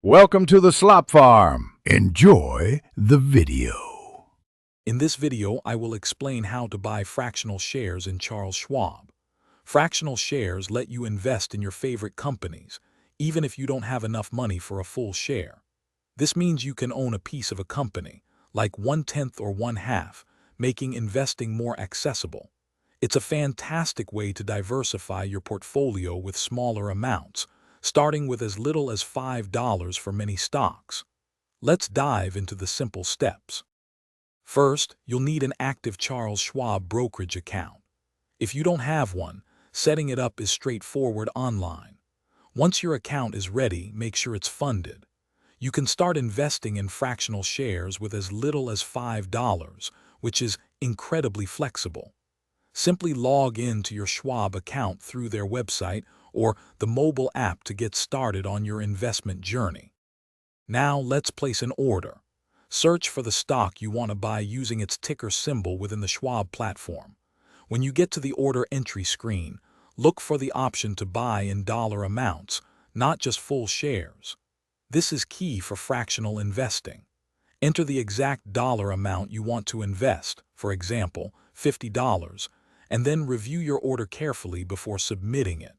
Welcome to the Slop Farm. Enjoy the video. In this video, I will explain how to buy fractional shares in Charles Schwab. Fractional shares let you invest in your favorite companies, even if you don't have enough money for a full share. This means you can own a piece of a company, like 1/10 or 1/2, making investing more accessible. It's a fantastic way to diversify your portfolio with smaller amounts, starting with as little as $5 for many stocks. Let's dive into the simple steps. First, you'll need an active Charles Schwab brokerage account. If you don't have one, setting it up is straightforward online. Once your account is ready, make sure it's funded. You can start investing in fractional shares with as little as $5, which is incredibly flexible. Simply log in to your Schwab account through their website or the mobile app to get started on your investment journey. Now let's place an order. Search for the stock you want to buy using its ticker symbol within the Schwab platform. When you get to the order entry screen, look for the option to buy in dollar amounts, not just full shares. This is key for fractional investing. Enter the exact dollar amount you want to invest, for example, $50, and then review your order carefully before submitting it.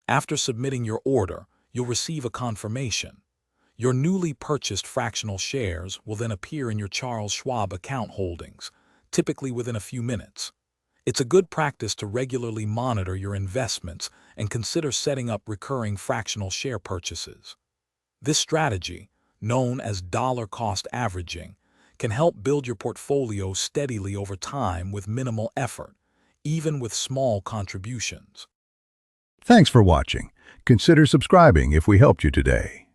After submitting your order, you'll receive a confirmation. Your newly purchased fractional shares will then appear in your Charles Schwab account holdings, typically within a few minutes. It's a good practice to regularly monitor your investments and consider setting up recurring fractional share purchases. This strategy, known as dollar cost averaging, can help build your portfolio steadily over time with minimal effort, even with small contributions. Thanks for watching. Consider subscribing if we helped you today.